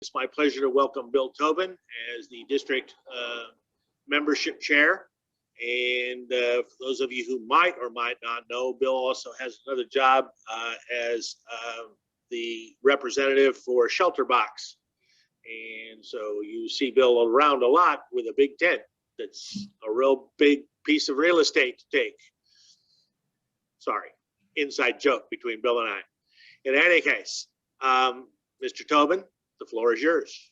It's my pleasure to welcome Bill Tobin as the district membership chair. And for those of you who might or might not know, Bill also has another job as the representative for Shelter Box. And so you see Bill around a lot with a big tent. That's a real big piece of real estate to take. Sorry, inside joke between Bill and I. In any case, Mr. Tobin, the floor is yours.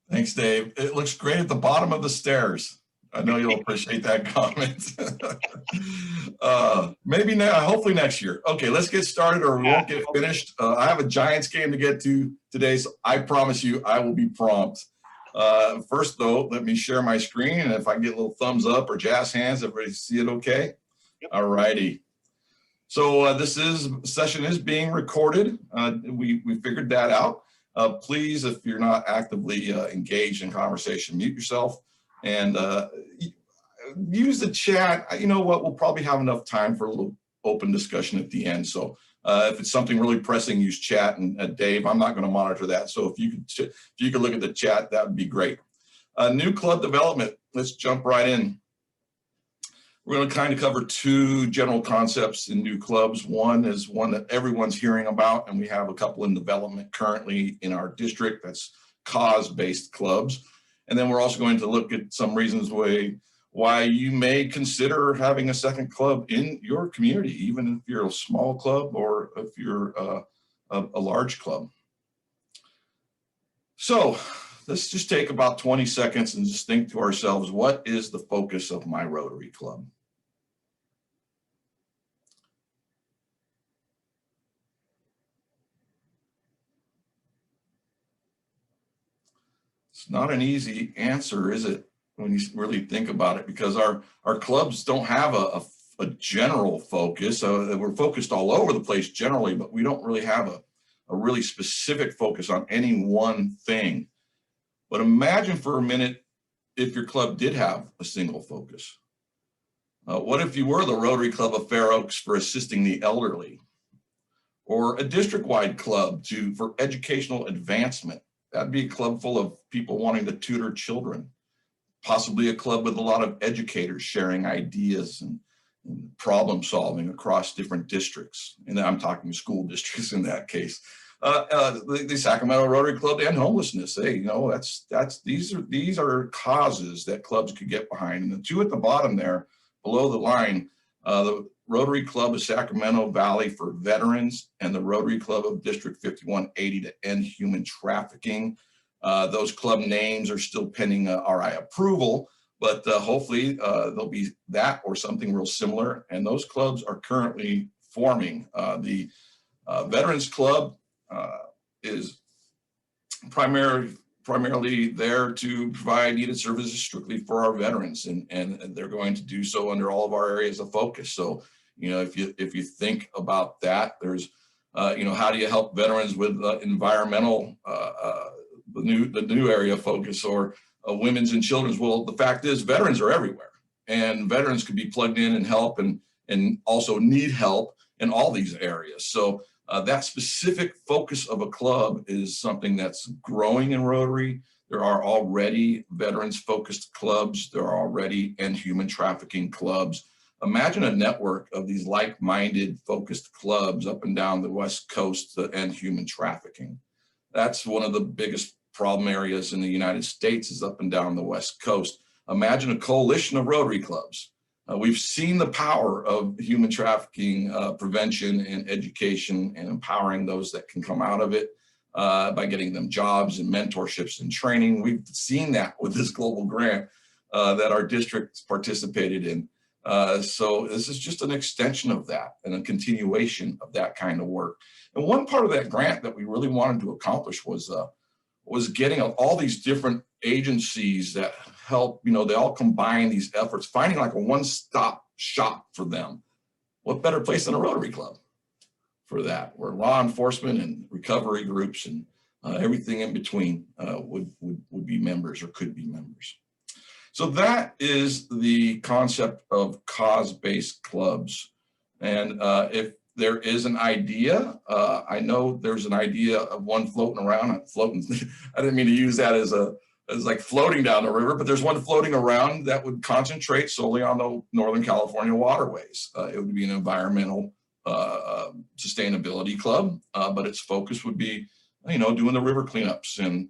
Thanks, Dave. It looks great at the bottom of the stairs. I know you'll appreciate that comment. Maybe now, hopefully next year. Okay, let's get started or we won't get finished. I have a Giants game to get to today, so I promise you I will be prompt. First, though, let me share my screen, and if I get a little thumbs up or jazz hands, everybody see it okay? Yep. All righty. So this session is being recorded. We figured that out. Please, if you're not actively engaged in conversation, mute yourself and use the chat. You know what? We'll probably have enough time for a little open discussion at the end. So if it's something really pressing, use chat. And Dave, I'm not going to monitor that. So if you could look at the chat, that would be great. New club development. Let's jump right in. We're going to kind of cover two general concepts in new clubs. One is one that everyone's hearing about, and we have a couple in development currently in our district. That's cause-based clubs. And then we're also going to look at some reasons why you may consider having a second club in your community, even if you're a small club or if you're a large club. So let's just take about 20 seconds and just think to ourselves, what is the focus of my Rotary Club? It's not an easy answer, is it, when you really think about it, because our clubs don't have a general focus. We're focused all over the place generally, but we don't really have a really specific focus on any one thing. But imagine for a minute if your club did have a single focus. What if you were the Rotary Club of Fair Oaks for assisting the elderly? Or a district-wide club for educational advancement? That'd be a club full of people wanting to tutor children. Possibly a club with a lot of educators sharing ideas and problem solving across different districts. And I'm talking school districts in that case. The Sacramento Rotary Club to End Homelessness. Hey, you know, these are causes that clubs could get behind. And the two at the bottom there, below the line, the Rotary Club of Sacramento Valley for Veterans and the Rotary Club of District 5180 to End Human Trafficking. Those club names are still pending RI approval, but hopefully there'll be that or something real similar. And those clubs are currently forming. The Veterans Club is primarily there to provide needed services strictly for our veterans, and they're going to do so under all of our areas of focus. So, you know, if you think about that, there's, you know, how do you help veterans with environmental, the new area of focus, or women's and children's? Well, the fact is veterans are everywhere, and veterans could be plugged in and help and also need help in all these areas. So that specific focus of a club is something that's growing in Rotary. There are already veterans-focused clubs. There are already end human trafficking clubs. Imagine a network of these like-minded focused clubs up and down the West Coast to end human trafficking. That's one of the biggest problem areas in the United States, is up and down the West Coast. Imagine a coalition of Rotary clubs. We've seen the power of human trafficking prevention and education and empowering those that can come out of it by getting them jobs and mentorships and training. We've seen that with this global grant that our district participated in. So this is just an extension of that and a continuation of that kind of work. And one part of that grant that we really wanted to accomplish was getting all these different agencies that help, you know, they all combine these efforts, finding like a one-stop shop for them. What better place than a Rotary Club for that, where law enforcement and recovery groups and everything in between would be members or could be members. So that is the concept of cause-based clubs. And if there is an idea. I know there's an idea of one floating around. Floating. I didn't mean to use that as like floating down the river, but there's one floating around that would concentrate solely on the Northern California waterways. It would be an environmental sustainability club, but its focus would be, doing the river cleanups and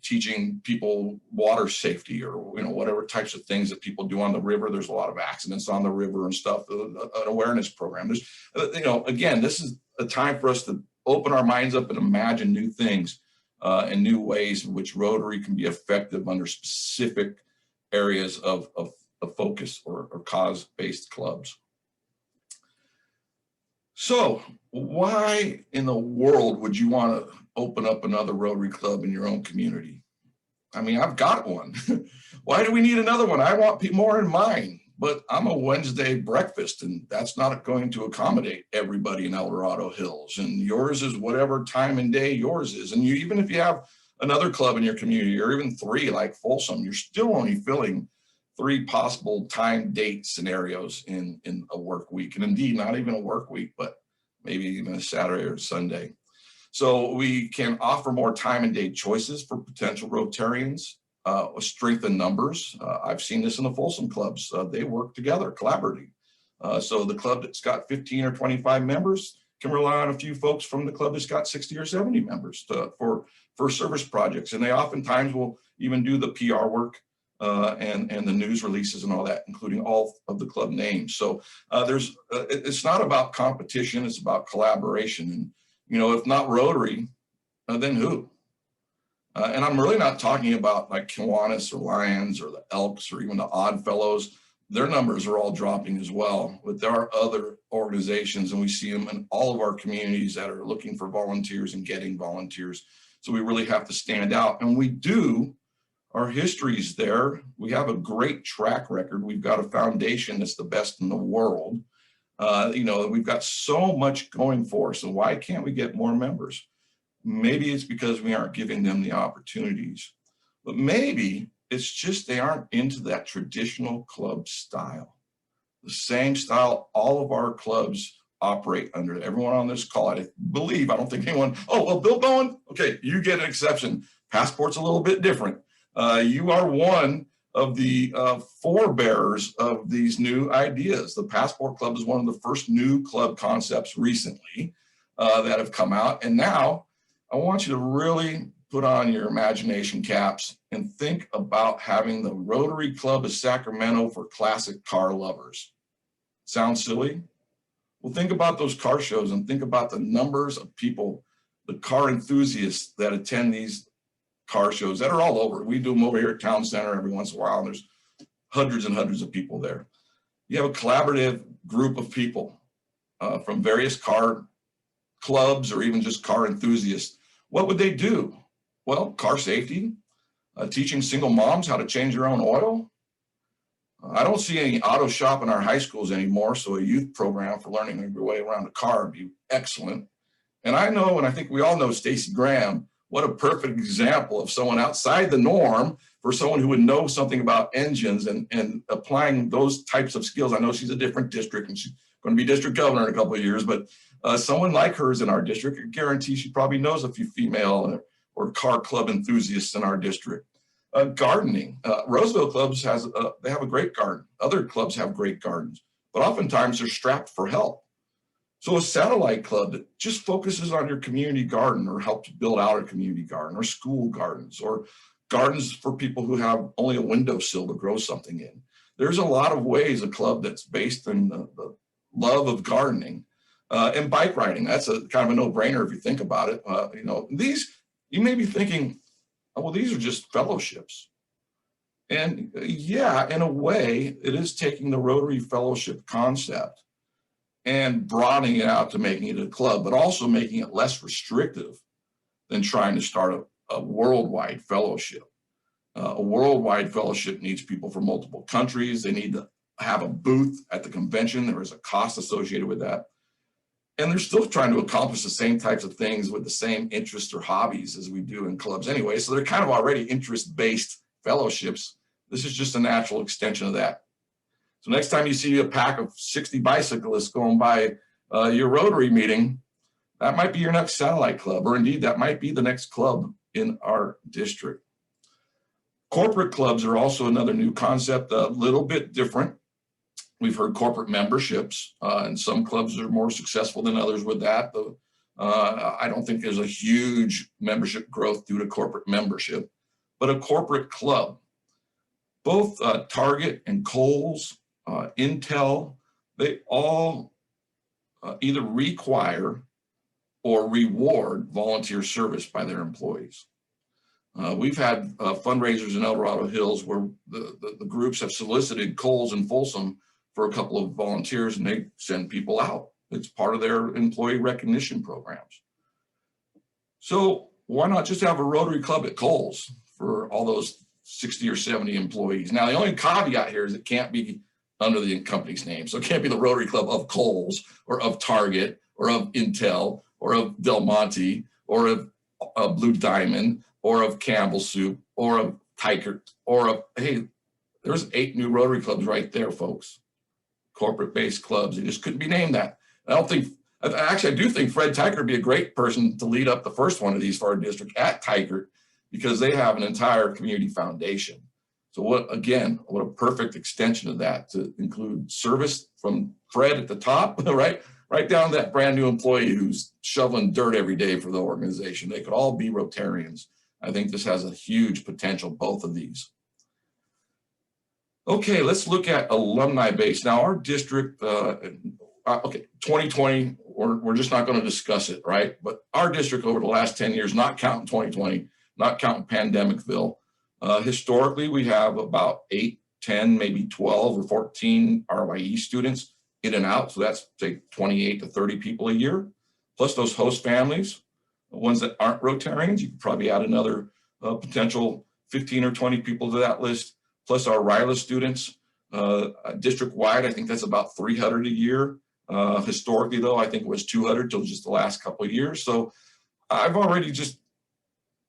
teaching people water safety, or whatever types of things that people do on the river. There's a lot of accidents on the river and stuff. An awareness program. There's, again, this is a time for us to open our minds up and imagine new things and new ways in which Rotary can be effective under specific areas of focus or cause-based clubs. So why in the world would you want to open up another Rotary club in your own community? I mean, I've got one. Why do we need another one? I want more in mine, but I'm a Wednesday breakfast, and that's not going to accommodate everybody in El Dorado Hills. And yours is whatever time and day yours is. And even if you have another club in your community, or even 3 like Folsom, you're still only filling 3 possible time date scenarios in a work week. And indeed, not even a work week, but maybe even a Saturday or Sunday. So we can offer more time and date choices for potential Rotarians, strengthen numbers. I've seen this in the Folsom clubs. They work together collaboratively. So the club that's got 15 or 25 members can rely on a few folks from the club that's got 60 or 70 members for service projects. And they oftentimes will even do the PR work and the news releases and all that, including all of the club names. So it's not about competition, it's about collaboration. And if not Rotary, then who? And I'm really not talking about like Kiwanis or Lions or the Elks or even the Odd Fellows. Their numbers are all dropping as well. But there are other organizations, and we see them in all of our communities that are looking for volunteers and getting volunteers. So we really have to stand out. And we do. Our history's there. We have a great track record. We've got a foundation that's the best in the world. We've got so much going for us. So why can't we get more members? Maybe it's because we aren't giving them the opportunities, but maybe it's just they aren't into that traditional club style, the same style all of our clubs operate under. Everyone on this call, I don't think anyone, Bill Bowen, okay, you get an exception. Passport's a little bit different. You are one of the forebearers of these new ideas. The Passport Club is one of the first new club concepts recently that have come out. And now I want you to really put on your imagination caps and think about having the Rotary Club of Sacramento for classic car lovers. Sounds silly? Well, think about those car shows and think about the numbers of people, the car enthusiasts that attend these car shows that are all over. We do them over here at Town Center every once in a while, and there's hundreds and hundreds of people there. You have a collaborative group of people from various car clubs or even just car enthusiasts. What would they do? Well, car safety, teaching single moms how to change their own oil. I don't see any auto shop in our high schools anymore, so a youth program for learning your way around a car would be excellent. And I know, and I think we all know Stacey Graham, what a perfect example of someone outside the norm for someone who would know something about engines and applying those types of skills. I know she's a different district and she's going to be district governor in a couple of years, but someone like her is in our district. I guarantee she probably knows a few female or car club enthusiasts in our district. Gardening. Roseville clubs they have a great garden. Other clubs have great gardens, but oftentimes they're strapped for help. So a satellite club that just focuses on your community garden or helps build out a community garden, or school gardens, or gardens for people who have only a windowsill to grow something in. There's a lot of ways a club that's based in the love of gardening and bike riding. That's a kind of a no-brainer if you think about it. You may be thinking, well, these are just fellowships. And yeah, in a way, it is taking the Rotary Fellowship concept and broadening it out to making it a club, but also making it less restrictive than trying to start a worldwide fellowship. A worldwide fellowship needs people from multiple countries. They need to have a booth at the convention. There is a cost associated with that. And they're still trying to accomplish the same types of things with the same interests or hobbies as we do in clubs anyway. So they're kind of already interest-based fellowships. This is just a natural extension of that. So next time you see a pack of 60 bicyclists going by Your Rotary meeting, that might be your next satellite club, or indeed that might be the next club in our district. Corporate clubs are also another new concept, a little bit different. We've heard corporate memberships, and some clubs are more successful than others with that. I don't think there's a huge membership growth due to corporate membership, but a corporate club, both Target and Kohl's, Intel, they all either require or reward volunteer service by their employees. We've had fundraisers in El Dorado Hills where the groups have solicited Kohl's and Folsom for a couple of volunteers, and they send people out. It's part of their employee recognition programs. So why not just have a Rotary Club at Kohl's for all those 60 or 70 employees? Now, the only caveat here is it can't be under the company's name. So it can't be the Rotary Club of Kohl's or of Target or of Intel or of Del Monte or of Blue Diamond or of Campbell Soup or of Tykert or of, hey, there's 8 new Rotary Clubs right there, folks. Corporate-based clubs. They just couldn't be named that. I do think Fred Tykert would be a great person to lead up the first one of these for our district at Tykert, because they have an entire community foundation. So what a perfect extension of that to include service from Fred at the top, right down to that brand new employee who's shoveling dirt every day for the organization. They could all be Rotarians. I think this has a huge potential, both of these. Okay, let's look at alumni base. Now our district, 2020, we're just not going to discuss it, right? But our district over the last 10 years, not counting 2020, not counting Pandemicville, historically we have about 8, 10, maybe 12 or 14 RYE students in and out. So that's say 28 to 30 people a year, plus those host families, the ones that aren't Rotarians. You could probably add another potential 15 or 20 people to that list, plus our RYLA students. District-wide, I think that's about 300 a year. Historically, though, I think it was 200 till just the last couple of years. So I've already just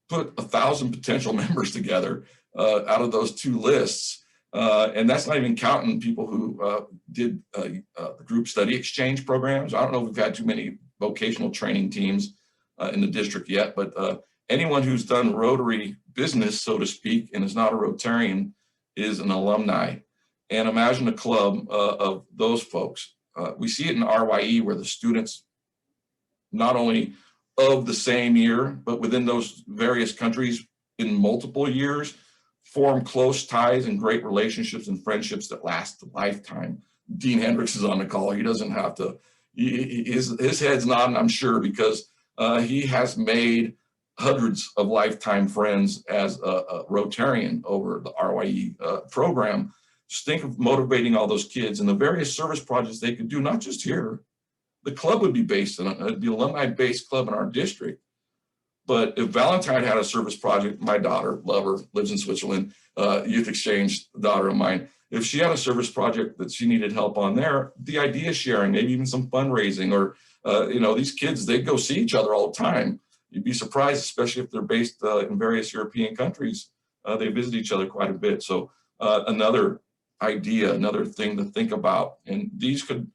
put 1,000 potential members together out of those 2 lists. And that's not even counting people who did the group study exchange programs. I don't know if we've had too many vocational training teams in the district yet, but anyone who's done Rotary business, so to speak, and is not a Rotarian is an alumni. And imagine a club of those folks. We see it in RYE where the students, not only of the same year, but within those various countries in multiple years, form close ties and great relationships and friendships that last a lifetime. Dean Hendricks is on the call. He doesn't have to, his head's nodding, I'm sure, because he has made hundreds of lifetime friends as a Rotarian over the RYE program. Just think of motivating all those kids and the various service projects they could do, not just here. The club would be based in the alumni-based club in our district. But if Valentine had a service project, my daughter, love her, lives in Switzerland, youth exchange daughter of mine, if she had a service project that she needed help on there, the idea sharing, maybe even some fundraising, or these kids, they go see each other all the time. You'd be surprised, especially if they're based in various European countries. They visit each other quite a bit. So another idea, another thing to think about. And these could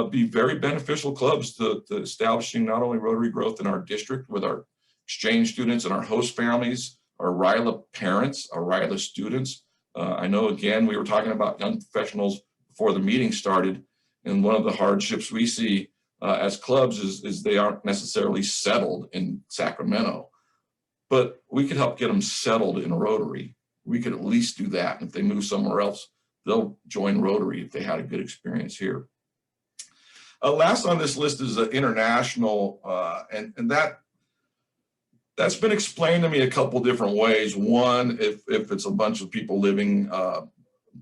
be very beneficial clubs to establishing not only Rotary growth in our district with our exchange students and our host families, our RYLA parents, our RYLA students. I know, again, we were talking about young professionals before the meeting started, and one of the hardships we see as clubs is they aren't necessarily settled in Sacramento, but we could help get them settled in a Rotary. We could at least do that. If they move somewhere else, they'll join Rotary if they had a good experience here. Last on this list is international, and that's been explained to me a couple different ways. One, if it's a bunch of people living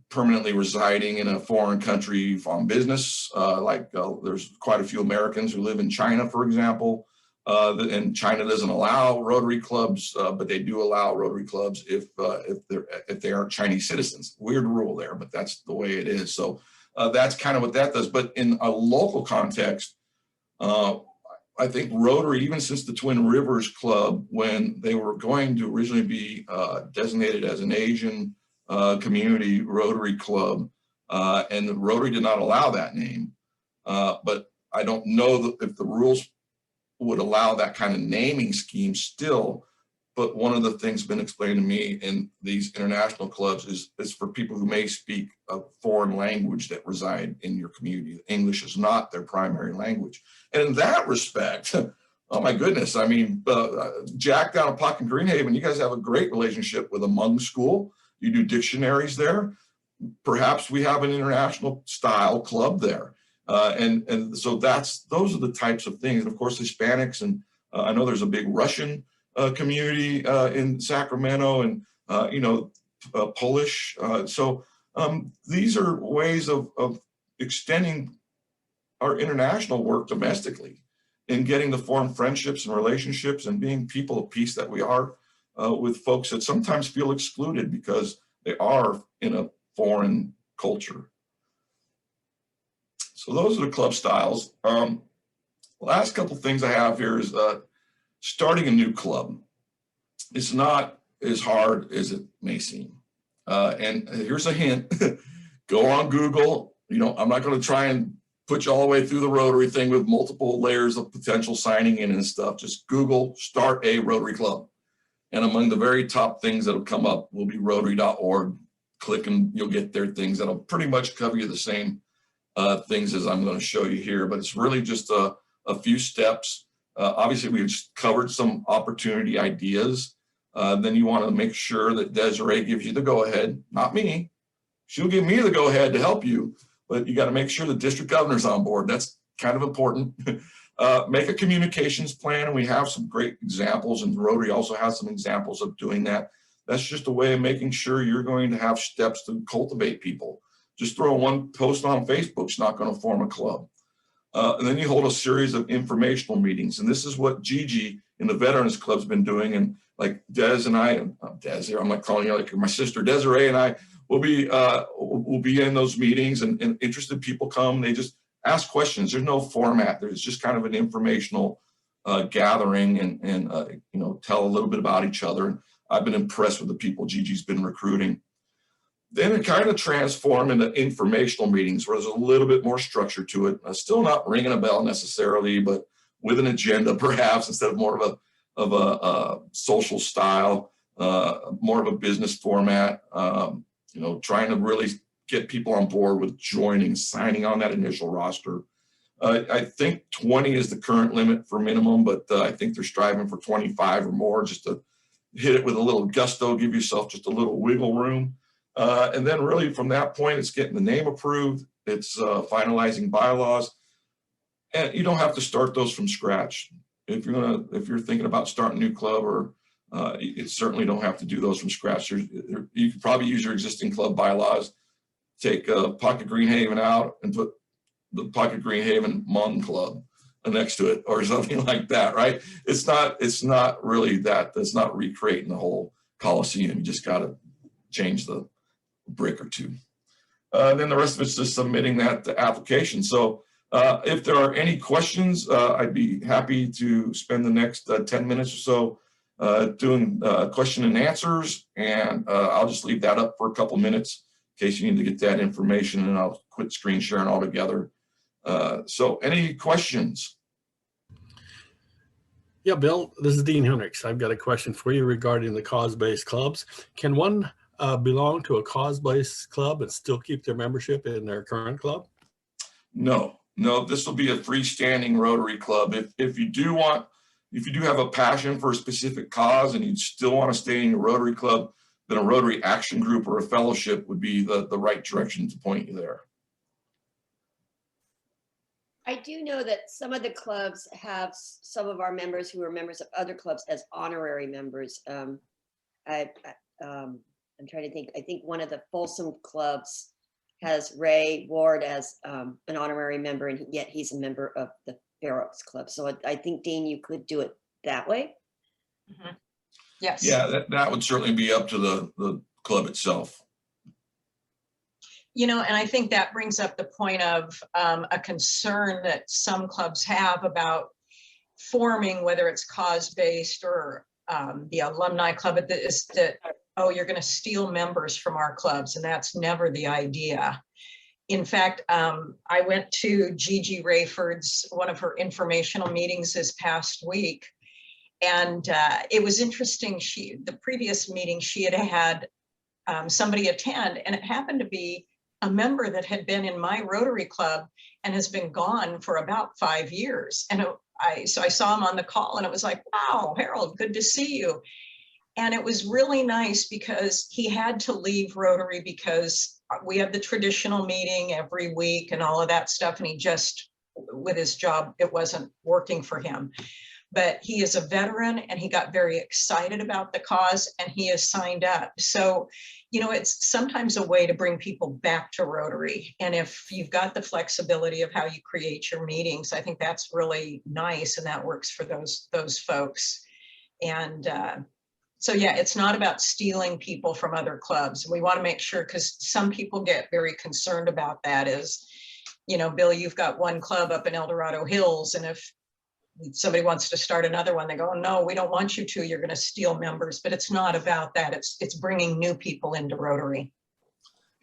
permanently residing in a foreign country on business, there's quite a few Americans who live in China, for example, and China doesn't allow Rotary clubs, but they do allow Rotary clubs if they aren't Chinese citizens. Weird rule there, but that's the way it is. So that's kind of what that does. But in a local context, I think Rotary, even since the Twin Rivers Club, when they were going to originally be designated as an Asian community Rotary club, and the Rotary did not allow that name. But I don't know if the rules would allow that kind of naming scheme still, but one of the things been explained to me in these international clubs is for people who may speak a foreign language that reside in your community. English is not their primary language. And in that respect, oh my goodness, I mean, Jack down at Pocket Greenhaven, you guys have a great relationship with a Hmong school. You do dictionaries there. Perhaps we have an international style club there. And so those are the types of things. And of course, Hispanics, and I know there's a big Russian community in Sacramento, and Polish. So these are ways of extending our international work domestically and getting to form friendships and relationships and being people of peace that we are with folks that sometimes feel excluded because they are in a foreign culture. So those are the club styles. Last couple things I have here is starting a new club. It's not as hard as it may seem. And here's a hint, go on Google. I'm not going to try and put you all the way through the Rotary thing with multiple layers of potential signing in and stuff. Just Google, start a Rotary club. And among the very top things that'll come up will be Rotary.org. Click and you'll get their things that'll pretty much cover you the same things as I'm going to show you here. But it's really just a few steps. Obviously, we've just covered some opportunity ideas. Then you want to make sure that Desiree gives you the go-ahead, not me. She'll give me the go-ahead to help you, but you got to make sure the district governor's on board. That's kind of important. Make a communications plan, and we have some great examples, and Rotary also has some examples of doing that. That's just a way of making sure you're going to have steps to cultivate people. Just throwing one post on Facebook's not going to form a club. And then you hold a series of informational meetings. And this is what Gigi in the Veterans Club's been doing. And like Des and I, Des here, I'm not calling you like my sister, Desiree and I will be in those meetings, and interested people come. They just ask questions. There's no format. There's just kind of an informational gathering and tell a little bit about each other. And I've been impressed with the people Gigi's been recruiting. Then it kind of transformed into informational meetings where there's a little bit more structure to it. Still not ringing a bell necessarily, but with an agenda perhaps, instead of more of a social style, more of a business format, trying to really get people on board with joining, signing on that initial roster. I think 20 is the current limit for minimum, but I think they're striving for 25 or more, just to hit it with a little gusto, give yourself just a little wiggle room. And then really from that point, it's getting the name approved. It's finalizing bylaws. And you don't have to start those from scratch. If you're thinking about starting a new club, or you certainly don't have to do those from scratch. You could probably use your existing club bylaws, take Pocket Greenhaven out and put the Pocket Greenhaven Hmong Club next to it or something like that, right? It's not really that. That's not recreating the whole Coliseum. You just got to change the brick or two. Then the rest of it's just submitting that application. So if there are any questions, I'd be happy to spend the next 10 minutes or so doing question and answers, and I'll just leave that up for a couple minutes in case you need to get that information, and I'll quit screen sharing altogether. So any questions? Yeah, Bill, this is Dean Hendricks. I've got a question for you regarding the cause-based clubs. Can one belong to a cause-based club and still keep their membership in their current club? No, this will be a freestanding Rotary club. If you do have a passion for a specific cause and you still want to stay in your Rotary club, then a Rotary action group or a fellowship would be the right direction to point you there. I do know that some of the clubs have some of our members who are members of other clubs as honorary members. I'm trying to think. I think one of the Folsom clubs has Ray Ward as an honorary member, and yet he's a member of the Fair Oaks Club. So I think, Dean, you could do it that way. Mm-hmm. Yes. Yeah, that would certainly be up to the club itself. And I think that brings up the point of a concern that some clubs have about forming, whether it's cause-based or the alumni club, is that, oh, you're going to steal members from our clubs, and that's never the idea. In fact, I went to Gigi Rayford's, one of her informational meetings this past week. And it was interesting. The previous meeting, she had somebody attend, and it happened to be a member that had been in my Rotary Club and has been gone for about 5 years. And so I saw him on the call, and it was like, wow, Harold, good to see you. And it was really nice because he had to leave Rotary because we have the traditional meeting every week and all of that stuff. And he just, with his job, it wasn't working for him. But he is a veteran, and he got very excited about the cause, and he has signed up. So, you know, it's sometimes a way to bring people back to Rotary. And if you've got the flexibility of how you create your meetings, I think that's really nice, and that works for those folks. And so, yeah, it's not about stealing people from other clubs. We want to make sure, because some people get very concerned about that, is, you know, Bill, you've got one club up in El Dorado Hills, and if somebody wants to start another one, they go, oh, no, we don't want you to, you're going to steal members. But it's not about that. It's bringing new people into Rotary.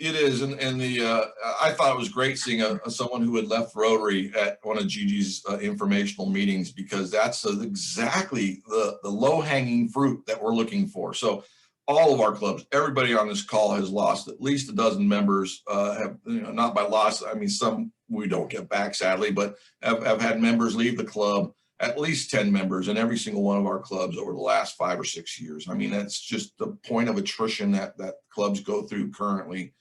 It is, and I thought it was great seeing someone who had left Rotary at one of Gigi's informational meetings, because that's exactly the low-hanging fruit that we're looking for. So all of our clubs, everybody on this call has lost at least a dozen members. Have, you know, not by loss, I mean, some we don't get back, sadly, but have had members leave the club, at least 10 members in every single one of our clubs over the last 5 or 6 years. I mean, that's just the point of attrition that clubs go through currently.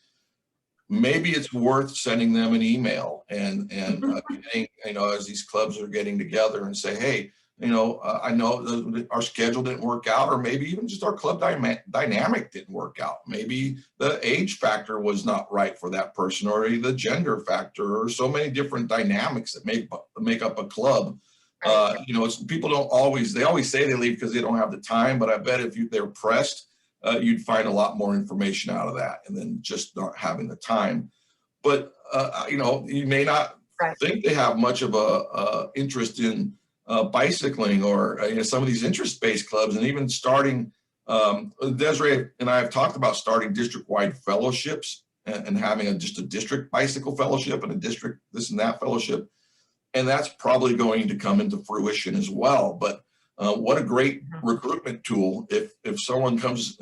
Maybe it's worth sending them an email and getting, you know, as these clubs are getting together, and say, hey, you know, I know our schedule didn't work out, or maybe even just our club dynamic didn't work out. Maybe the age factor was not right for that person, or the gender factor, or so many different dynamics that make up a club. You know, people don't always, they always say they leave because they don't have the time, but I bet if they're pressed, you'd find a lot more information out of that, and then just not having the time. But, you know, you may not think they have much of a interest in bicycling, or you know, some of these interest-based clubs, and even starting, Desiree and I have talked about starting district-wide fellowships and having just a district bicycle fellowship and a district this and that fellowship. And that's probably going to come into fruition as well. But what a great recruitment tool if someone comes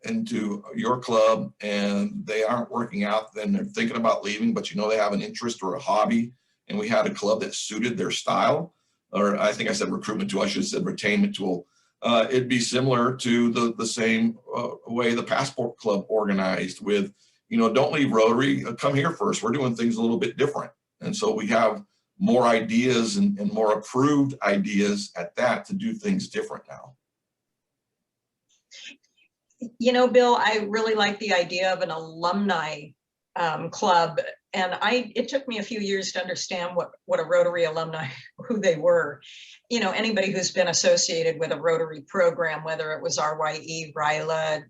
into your club and they aren't working out, then they're thinking about leaving, but you know they have an interest or a hobby, and we had a club that suited their style, or I think I said recruitment tool, I should have said retainment tool. It'd be similar to the same way the Passport Club organized with, you know, don't leave Rotary, come here first. We're doing things a little bit different. And so we have more ideas and more approved ideas at that to do things different now. You know, Bill, I really like the idea of an alumni club. And it took me a few years to understand what a Rotary alumni, who they were. You know, anybody who's been associated with a Rotary program, whether it was RYE, RILA,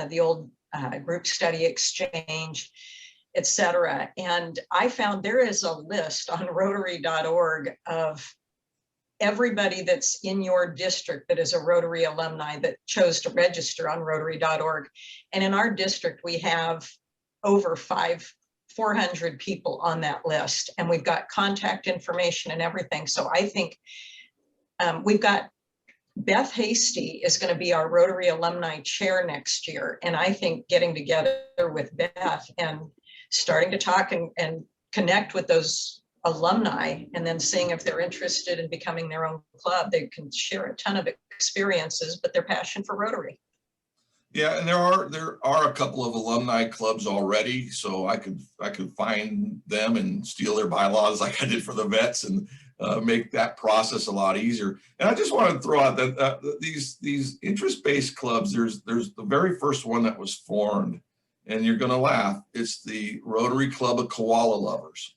the old group study exchange, etc. And I found there is a list on Rotary.org of everybody that's in your district that is a Rotary alumni that chose to register on Rotary.org. And in our district, we have over 400 people on that list, and we've got contact information and everything. So I think we've got Beth Hasty is going to be our Rotary alumni chair next year. And I think getting together with Beth and starting to talk and connect with those alumni, and then seeing if they're interested in becoming their own club. They can share a ton of experiences, but their passion for Rotary. Yeah, and there are a couple of alumni clubs already, so I could find them and steal their bylaws like I did for the vets, and make that process a lot easier. And I just want to throw out that these interest-based clubs, there's the very first one that was formed, and you're going to laugh. It's the Rotary Club of Koala Lovers.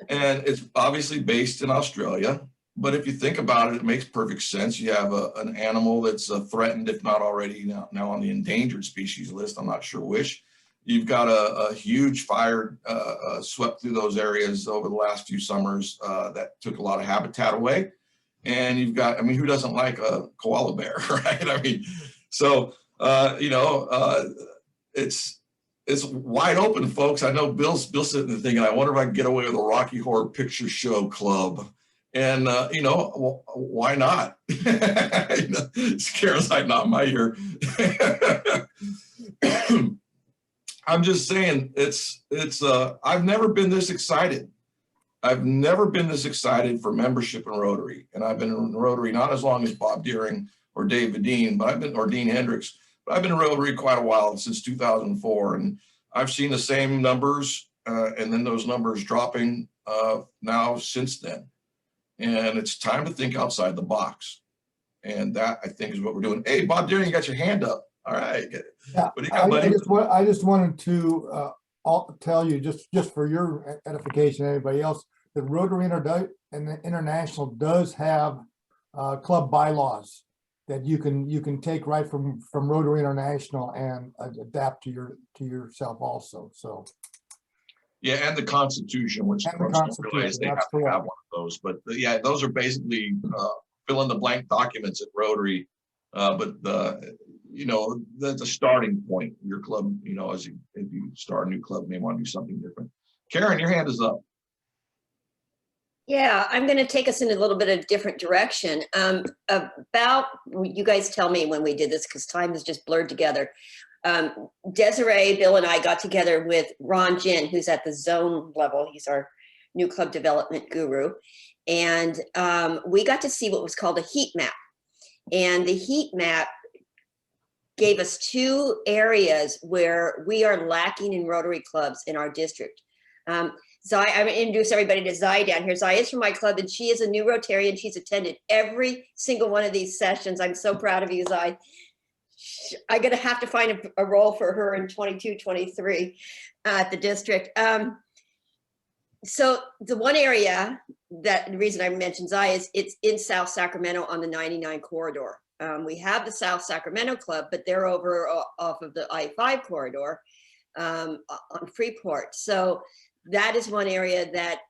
And it's obviously based in Australia. But if you think about it, it makes perfect sense. You have an animal that's threatened, if not already now on the endangered species list. I'm not sure which. You've got a huge fire swept through those areas over the last few summers that took a lot of habitat away. And you've got, I mean, who doesn't like a koala bear, right? I mean, so, you know, it's it's wide open, folks. I know Bill's sitting there thinking, I wonder if I can get away with a Rocky Horror Picture Show club. And, you know, why not? Karen's like, not my year. I'm just saying, I've never been this excited. I've never been this excited for membership in Rotary. And I've been in Rotary not as long as Bob Deering or David Dean, or Dean Hendricks, but I've been in Rotary quite a while, since 2004. And I've seen the same numbers and then those numbers dropping now since then. And it's time to think outside the box. And that, I think, is what we're doing. Hey, Bob Deering, you got your hand up. All right. Yeah, What do you got, buddy? I just wanted to tell you, just for your edification, everybody else, that Rotary and the International does have club bylaws that you can take right from Rotary International and adapt to yourself also. So. Yeah, and the Constitution, which And the most don't Constitution, realize they have that's to have correct. one of those. But yeah, those are basically fill in the blank documents at Rotary. But you know, that's a starting point. Your club, you know, if you start a new club, may want to do something different. Karen, your hand is up. Yeah, I'm going to take us in a little bit of a different direction. You guys tell me when we did this, because time is just blurred together. Desiree, Bill, and I got together with Ron Jin, who's at the zone level. He's our new club development guru. And we got to see what was called a heat map. And the heat map gave us 2 areas where we are lacking in Rotary clubs in our district. So I'm going to introduce everybody to Zai down here. Zai is from my club, and she is a new Rotarian. She's attended every single one of these sessions. I'm so proud of you, Zai. I'm going to have to find a role for her in 22, 23 at the district. So the one area that the reason I mentioned Zai is it's in South Sacramento on the 99 corridor. We have the South Sacramento Club, but they're over off of the I-5 corridor on Freeport. So that is one area that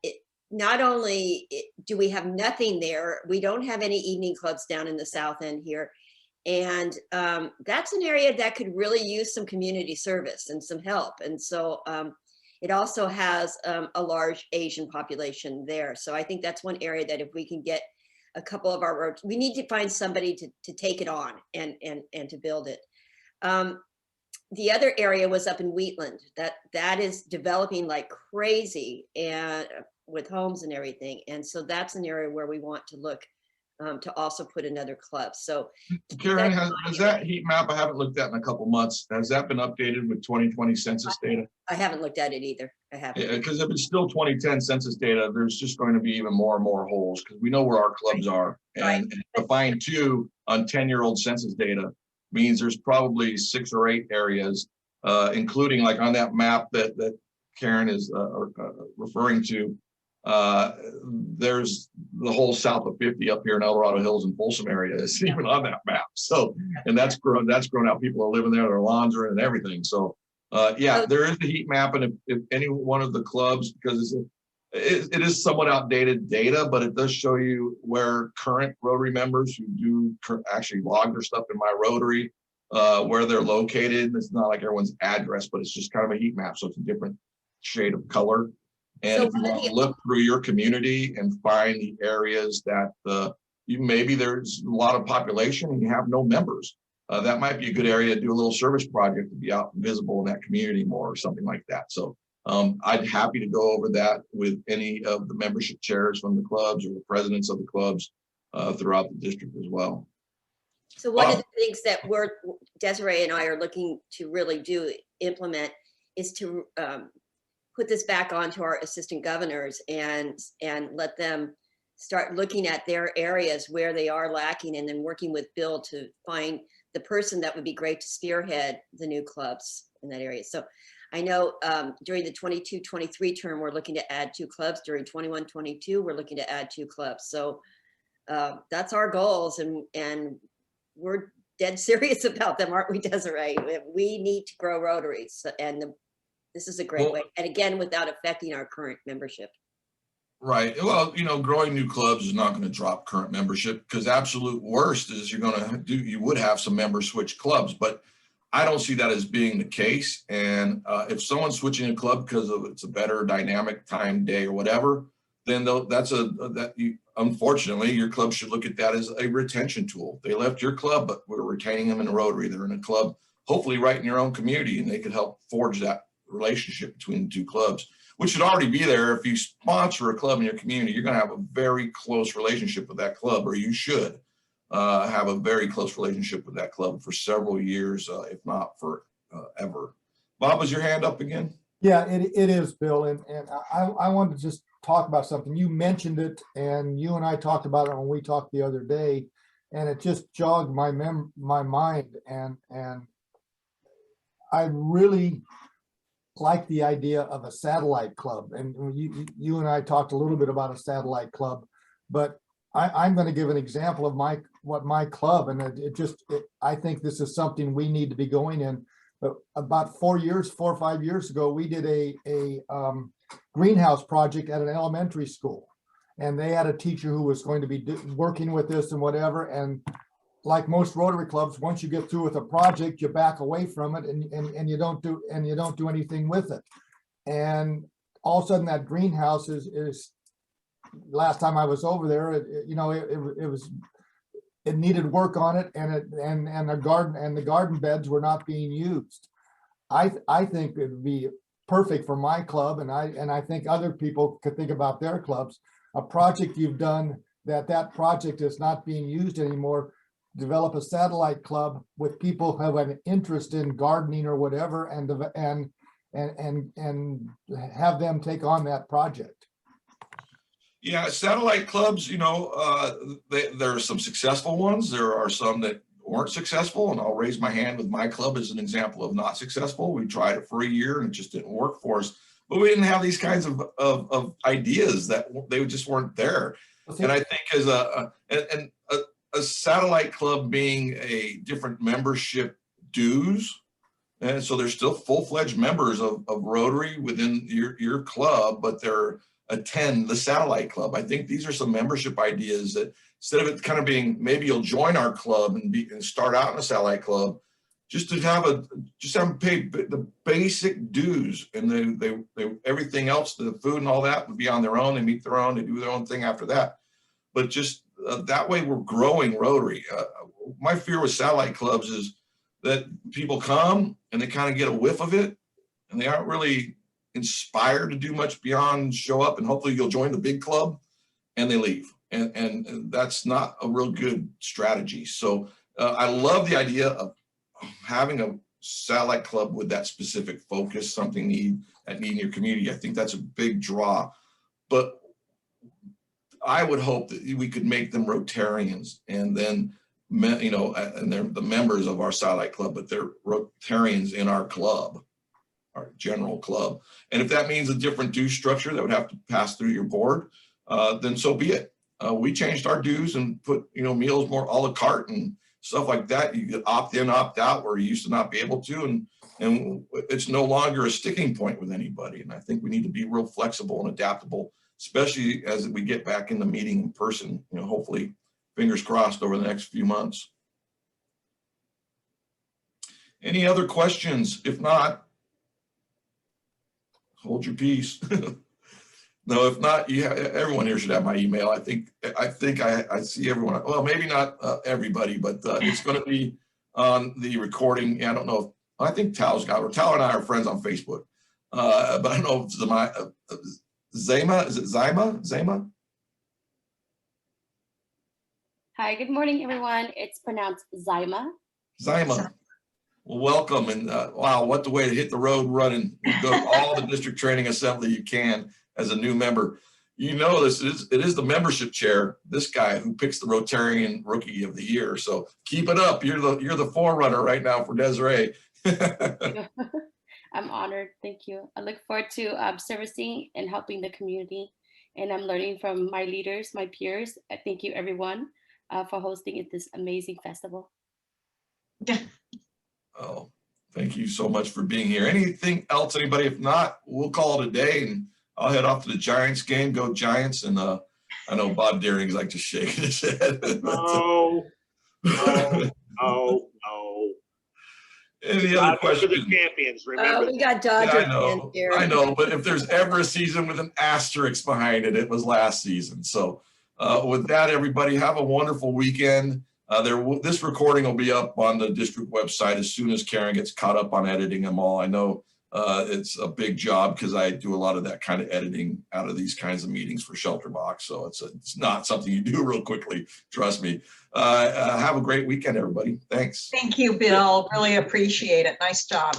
not only do we have nothing there, we don't have any evening clubs down in the South End here. And that's an area that could really use some community service and some help. And so it also has a large Asian population there. So I think that's one area that if we can get a couple of our, we need to find somebody to take it on and to build it. The other area was up in Wheatland. That is developing like crazy and with homes and everything. And so that's an area where we want to look to also put another club. So Karen, has that heat map, I haven't looked at in a couple months, has that been updated with 2020 census data? I haven't looked at it either. I haven't. Because if it's still 2010 census data, there's just going to be even more and more holes, because we know where our clubs are. And to find 2 on 10-year-old census data means there's probably 6 or 8 areas, including like on that map that Karen is referring to. There's the whole south of 50 up here in El Dorado Hills and Folsom area is even on that map. So, and that's grown out. People are living there, their lawns are in and everything. So yeah, there is the heat map. And if any one of the clubs, because it is somewhat outdated data, but it does show you where current Rotary members who do actually log their stuff in my Rotary, where they're located. It's not like everyone's address, but it's just kind of a heat map. So it's a different shade of color. And if you want to look through your community and find the areas that maybe there's a lot of population and you have no members, that might be a good area to do a little service project to be out and visible in that community more or something like that. So I'd happy to go over that with any of the membership chairs from the clubs or the presidents of the clubs throughout the district as well. So one of the things that Desiree and I are looking to really implement is to put this back onto our assistant governors and let them start looking at their areas where they are lacking, and then working with Bill to find the person that would be great to spearhead the new clubs in that area. So I know during the 22-23 term, we're looking to add 2 clubs. During 21-22, we're looking to add 2 clubs. So that's our goals, and we're dead serious about them, aren't we, Desiree? We need to grow Rotaries, and this is a great way. And again, without affecting our current membership. Right. Well, you know, growing new clubs is not going to drop current membership, because absolute worst is you would have some member switch clubs. But I don't see that as being the case. And if someone's switching a club because of it's a better dynamic time, day, or whatever, then unfortunately, your club should look at that as a retention tool. They left your club, but we're retaining them in Rotary. They're in a club, hopefully right in your own community, and they could help forge that relationship between the two clubs, which should already be there. If you sponsor a club in your community, you're going to have a very close relationship with that club, or you should have a very close relationship with that club for several years, if not for ever. Bob, was your hand up again? Yeah, it is, Bill. And I wanted to just talk about something. You mentioned it, and you and I talked about it when we talked the other day, and it just jogged my mind. And I really like the idea of a satellite club. And you and I talked a little bit about a satellite club, but I'm going to give an example of what my club, and I think this is something we need to be going in. But about 4 or 5 years ago, we did a greenhouse project at an elementary school, and they had a teacher who was going to be working with this and whatever. And like most Rotary clubs, once you get through with a project, you back away from it, and you don't do anything with it. And all of a sudden, that greenhouse is last time I was over there, it needed work on it, and the garden beds were not being used. I think it would be perfect for my club, and I think other people could think about their clubs. A project you've done that project is not being used anymore. Develop a satellite club with people who have an interest in gardening or whatever, and have them take on that project. Yeah, satellite clubs, there are some successful ones. There are some that weren't successful, and I'll raise my hand with my club as an example of not successful. We tried it for a year and it just didn't work for us. But we didn't have these kinds of ideas, that they just weren't there. And I think as a satellite club being a different membership dues, and so they're still full-fledged members of Rotary within your club, but they're attend the satellite club. I think these are some membership ideas that, instead of it kind of being, maybe you'll join our club and start out in a satellite club, just to have them pay the basic dues, and they everything else, the food and all that, would be on their own. They meet their own, they do their own thing after that. But just that way we're growing Rotary. My fear with satellite clubs is that people come and they kind of get a whiff of it, and they aren't really inspired to do much beyond show up, and hopefully you'll join the big club, and they leave. And that's not a real good strategy. So I love the idea of having a satellite club with that specific focus, something need in your community. I think that's a big draw. But I would hope that we could make them Rotarians, and then, and they're the members of our satellite club, but they're Rotarians in our club, our general club. And if that means a different due structure that would have to pass through your board, then so be it. We changed our dues and put, meals more a la carte and stuff like that. You could opt in, opt out, where you used to not be able to, and it's no longer a sticking point with anybody. And I think we need to be real flexible and adaptable, especially as we get back in the meeting in person, hopefully, fingers crossed, over the next few months. Any other questions? If not, hold your peace. No, if not, everyone here should have my email. I think I see everyone. Well, maybe not everybody, but it's going to be on the recording. I don't know if, I think Tal's got it. Tal and I are friends on Facebook, but I don't know if it's Zayma. Is it Zayma? Hi, good morning, everyone. It's pronounced Zyma. Zyma. Well, welcome, and wow, what the way to hit the road running. Go to all the district training assembly you can as a new member. It is the membership chair, this guy, who picks the Rotarian Rookie of the Year. So keep it up. You're the forerunner right now for Desiree. I'm honored. Thank you. I look forward to servicing and helping the community, and I'm learning from my leaders, my peers. Thank you, everyone, for hosting this amazing festival. Oh, thank you so much for being here. Anything else, anybody? If not, we'll call it a day, and I'll head off to the Giants game. Go Giants. And I know Bob Deering's like just shaking his head. No. Any other Dodgers are the questions? champions, Oh, remember we that. got Yeah, Dodger I fans know, here. I know, but if there's ever a season with an asterisk behind it, it was last season. So with that, everybody have a wonderful weekend. This recording will be up on the district website as soon as Karen gets caught up on editing them all. I know it's a big job because I do a lot of that kind of editing out of these kinds of meetings for Shelter Box. So it's not something you do real quickly. Trust me. Have a great weekend, everybody. Thanks. Thank you, Bill. Really appreciate it. Nice job.